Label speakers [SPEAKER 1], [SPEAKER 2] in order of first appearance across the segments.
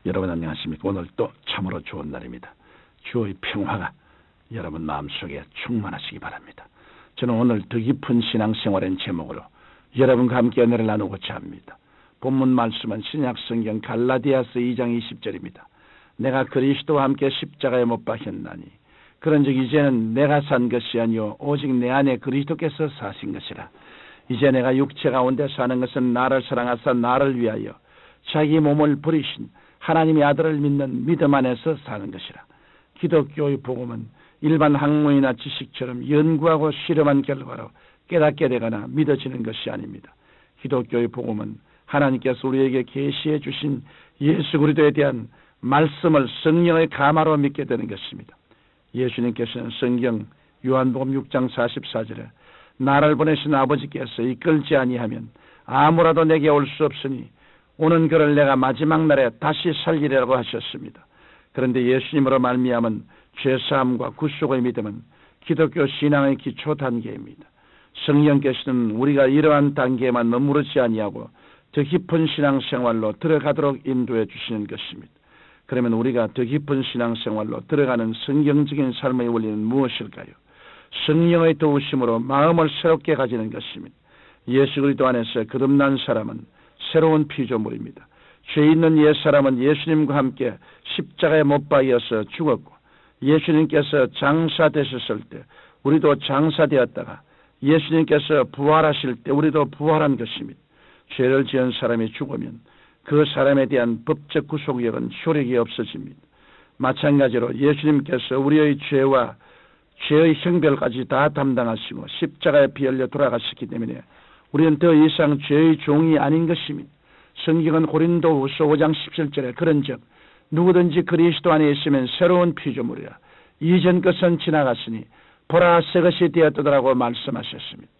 [SPEAKER 1] 여러분 안녕하십니까? 오늘 또 참으로 좋은 날입니다. 주의 평화가 여러분 마음속에 충만하시기 바랍니다. 저는 오늘 더 깊은 신앙생활의 제목으로 여러분과 함께 은혜를 나누고자 합니다. 본문 말씀은 신약성경 갈라디아서 2장 20절입니다. 내가 그리스도와 함께 십자가에 못 박혔나니 그런즉 이제는 내가 산 것이 아니요 오직 내 안에 그리스도께서 사신 것이라. 이제 내가 육체 가운데 사는 것은 나를 사랑하사 나를 위하여 자기 몸을 버리신 하나님의 아들을 믿는 믿음 안에서 사는 것이라. 기독교의 복음은 일반 학문이나 지식처럼 연구하고 실험한 결과로 깨닫게 되거나 믿어지는 것이 아닙니다. 기독교의 복음은 하나님께서 우리에게 계시해 주신 예수 그리스도에 대한 말씀을 성령의 감화로 믿게 되는 것입니다. 예수님께서는 성경 요한복음 6장 44절에 나를 보내신 아버지께서 이끌지 아니하면 아무라도 내게 올 수 없으니 오는 그를 내가 마지막 날에 다시 살리리라고 하셨습니다. 그런데 예수님으로 말미암은 죄사함과 구속의 믿음은 기독교 신앙의 기초 단계입니다. 성령께서는 우리가 이러한 단계에만 머무르지 아니하고 더 깊은 신앙생활로 들어가도록 인도해 주시는 것입니다. 그러면 우리가 더 깊은 신앙생활로 들어가는 성경적인 삶의 원리는 무엇일까요? 성령의 도우심으로 마음을 새롭게 가지는 것입니다. 예수 그리스도 안에서 거듭난 사람은 새로운 피조물입니다. 죄 있는 옛사람은 예수님과 함께 십자가에 못 박여서 죽었고 예수님께서 장사되셨을 때 우리도 장사되었다가 예수님께서 부활하실 때 우리도 부활한 것입니다. 죄를 지은 사람이 죽으면 그 사람에 대한 법적 구속력은 효력이 없어집니다. 마찬가지로 예수님께서 우리의 죄와 죄의 형벌까지 다 담당하시고 십자가에 피 흘려 돌아가셨기 때문에 우리는 더 이상 죄의 종이 아닌 것입니다. 성경은 고린도후서 5장 17절에 그런즉 누구든지 그리스도 안에 있으면 새로운 피조물이라. 이전 것은 지나갔으니 보라 새 것이 되었더라고 말씀하셨습니다.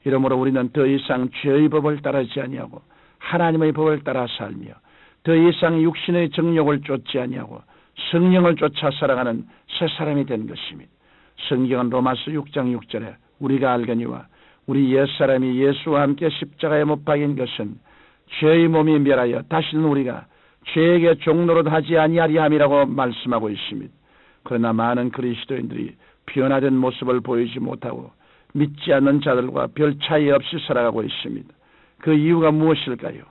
[SPEAKER 1] 이러므로 우리는 더 이상 죄의 법을 따르지 아니하고 하나님의 법을 따라 살며 더 이상 육신의 정욕을 쫓지 아니하고 성령을 쫓아 살아가는 새 사람이 된 것입니다. 성경은 로마서 6장 6절에 우리가 알거니와 우리 옛사람이 예수와 함께 십자가에 못 박인 것은 죄의 몸이 멸하여 다시는 우리가 죄에게 종노릇 하지 아니하리 함이라고 말씀하고 있습니다. 그러나 많은 그리스도인들이 변화된 모습을 보이지 못하고 믿지 않는 자들과 별 차이 없이 살아가고 있습니다. 그 이유가 무엇일까요?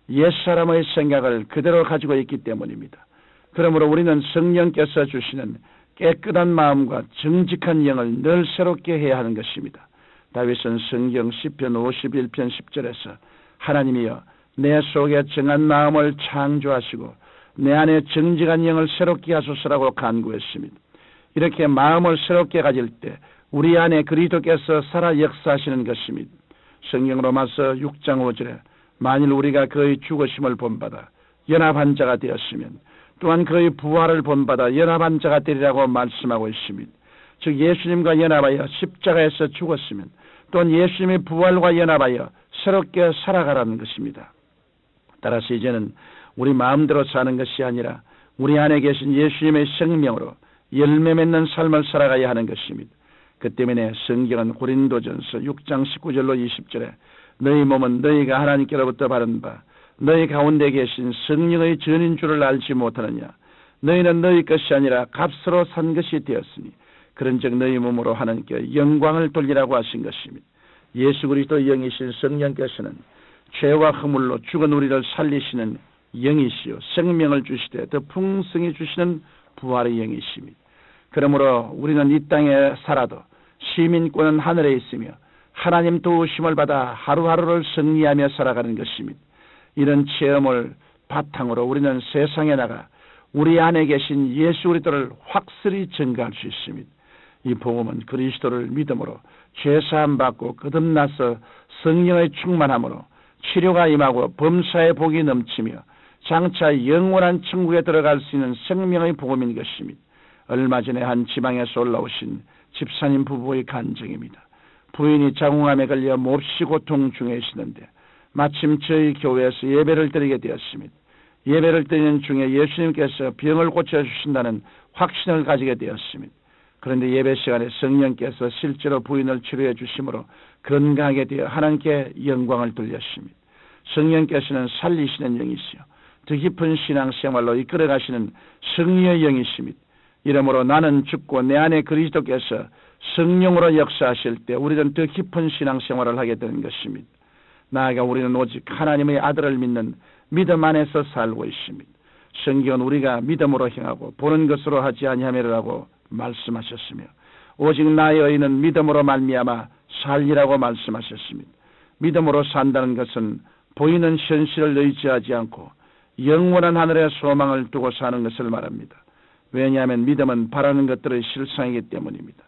[SPEAKER 1] 옛사람의 생각을 그대로 가지고 있기 때문입니다. 그러므로 우리는 성령께서 주시는 깨끗한 마음과 정직한 영을 늘 새롭게 해야 하는 것입니다. 다윗은 성경 시편 51편 10절에서 하나님이여 내 속에 정한 마음을 창조하시고 내 안에 정직한 영을 새롭게 하소서라고 간구했습니다. 이렇게 마음을 새롭게 가질 때 우리 안에 그리스도께서 살아 역사하시는 것입니다. 성경 로마서 6장 5절에 만일 우리가 그의 죽으심을 본받아 연합한 자가 되었으면 또한 그의 부활을 본받아 연합한 자가 되리라고 말씀하고 있습니다. 즉 예수님과 연합하여 십자가에서 죽었으면 또한 예수님의 부활과 연합하여 새롭게 살아가라는 것입니다. 따라서 이제는 우리 마음대로 사는 것이 아니라 우리 안에 계신 예수님의 생명으로 열매 맺는 삶을 살아가야 하는 것입니다. 그 때문에 성경은 고린도전서 6장 19절로 20절에 너희 몸은 너희가 하나님께로부터 받은 바 너희 가운데 계신 성령의 전인 줄을 알지 못하느냐. 너희는 너희 것이 아니라 값으로 산 것이 되었으니 그런즉 너희 몸으로 하나님께 영광을 돌리라고 하신 것입니다. 예수 그리스도 영이신 성령께서는 죄와 허물로 죽은 우리를 살리시는 영이시요 생명을 주시되 더 풍성히 주시는 부활의 영이십니다. 그러므로 우리는 이 땅에 살아도 시민권은 하늘에 있으며 하나님 도우심을 받아 하루하루를 승리하며 살아가는 것입니다. 이런 체험을 바탕으로 우리는 세상에 나가 우리 안에 계신 예수 그리스도를 확실히 증거할 수 있습니다. 이 복음은 그리스도를 믿음으로 죄사함 받고 거듭나서 성령의 충만함으로 치료가 임하고 범사의 복이 넘치며 장차 영원한 천국에 들어갈 수 있는 생명의 복음인 것입니다. 얼마 전에 한 지방에서 올라오신 집사님 부부의 간증입니다. 부인이 자궁암에 걸려 몹시 고통 중에 있었는데 마침 저희 교회에서 예배를 드리게 되었습니다. 예배를 드리는 중에 예수님께서 병을 고쳐주신다는 확신을 가지게 되었습니다. 그런데 예배 시간에 성령께서 실제로 부인을 치료해 주심으로 건강하게 되어 하나님께 영광을 돌렸습니다. 성령께서는 살리시는 영이시요 더 깊은 신앙생활로 이끌어가시는 성령의 영이십니다. 이러므로 나는 죽고 내 안에 그리스도께서 성령으로 역사하실 때 우리는 더 깊은 신앙생활을 하게 되는 것입니다. 나아가 우리는 오직 하나님의 아들을 믿는 믿음 안에서 살고 있습니다. 성경은 우리가 믿음으로 행하고 보는 것으로 하지 아니하리라고 말씀하셨으며 오직 나의 의인은 믿음으로 말미암아 살리라고 말씀하셨습니다. 믿음으로 산다는 것은 보이는 현실을 의지하지 않고 영원한 하늘의 소망을 두고 사는 것을 말합니다. 왜냐하면 믿음은 바라는 것들의 실상이기 때문입니다.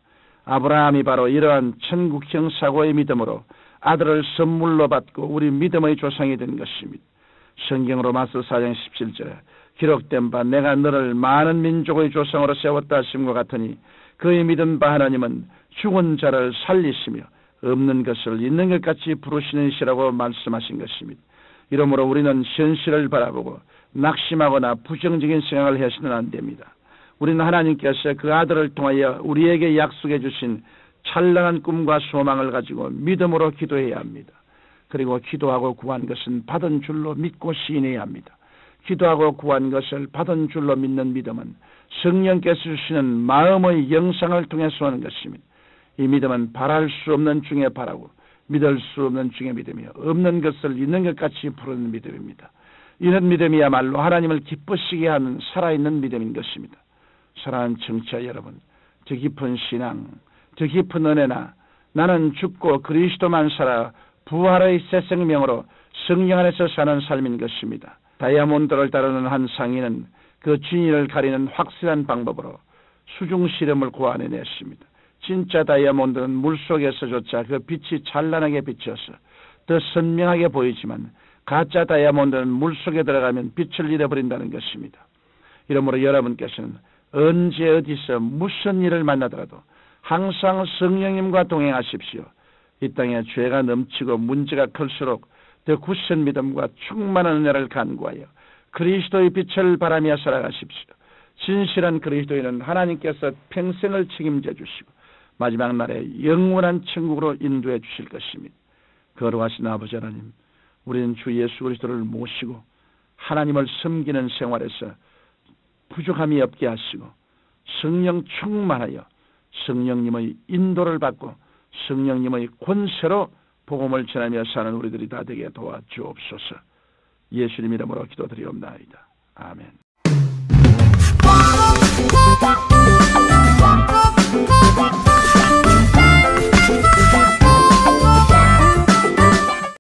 [SPEAKER 1] 아브라함이 바로 이러한 천국형 사고의 믿음으로 아들을 선물로 받고 우리 믿음의 조상이 된 것입니다. 성경 로마서 4장 17절에 기록된 바 내가 너를 많은 민족의 조상으로 세웠다 하심과 같으니 그의 믿은 바 하나님은 죽은 자를 살리시며 없는 것을 있는 것 같이 부르시는 이시라고 말씀하신 것입니다. 이러므로 우리는 현실을 바라보고 낙심하거나 부정적인 생각을 해서는 안 됩니다. 우리는 하나님께서 그 아들을 통하여 우리에게 약속해 주신 찬란한 꿈과 소망을 가지고 믿음으로 기도해야 합니다. 그리고 기도하고 구한 것은 받은 줄로 믿고 시인해야 합니다. 기도하고 구한 것을 받은 줄로 믿는 믿음은 성령께서 주시는 마음의 영상을 통해서 오는 것입니다. 이 믿음은 바랄 수 없는 중에 바라고 믿을 수 없는 중에 믿으며 없는 것을 있는 것 같이 부르는 믿음입니다. 이런 믿음이야말로 하나님을 기쁘시게 하는 살아있는 믿음인 것입니다. 사랑하는 청취자 여러분, 더 깊은 신앙, 더 깊은 은혜나 나는 죽고 그리스도만 살아 부활의 새 생명으로 성령 안에서 사는 삶인 것입니다. 다이아몬드를 다루는 한 상인은 그 진위를 가리는 확실한 방법으로 수중 실험을 고안해냈습니다. 진짜 다이아몬드는 물속에서조차 그 빛이 찬란하게 비쳐서 더 선명하게 보이지만 가짜 다이아몬드는 물속에 들어가면 빛을 잃어버린다는 것입니다. 이러므로 여러분께서는 언제 어디서 무슨 일을 만나더라도 항상 성령님과 동행하십시오. 이 땅에 죄가 넘치고 문제가 클수록 더 굳센 믿음과 충만한 은혜를 간구하여 그리스도의 빛을 바라며 살아가십시오. 진실한 그리스도인은 하나님께서 평생을 책임져 주시고 마지막 날에 영원한 천국으로 인도해 주실 것입니다. 거룩하신 아버지 하나님, 우리는 주 예수 그리스도를 모시고 하나님을 섬기는 생활에서 부족함이 없게 하시고 성령 충만하여 성령님의 인도를 받고 성령님의 권세로 복음을 전하며 사는 우리들이 다 되게 도와주옵소서. 예수님 이름으로 기도드리옵나이다. 아멘.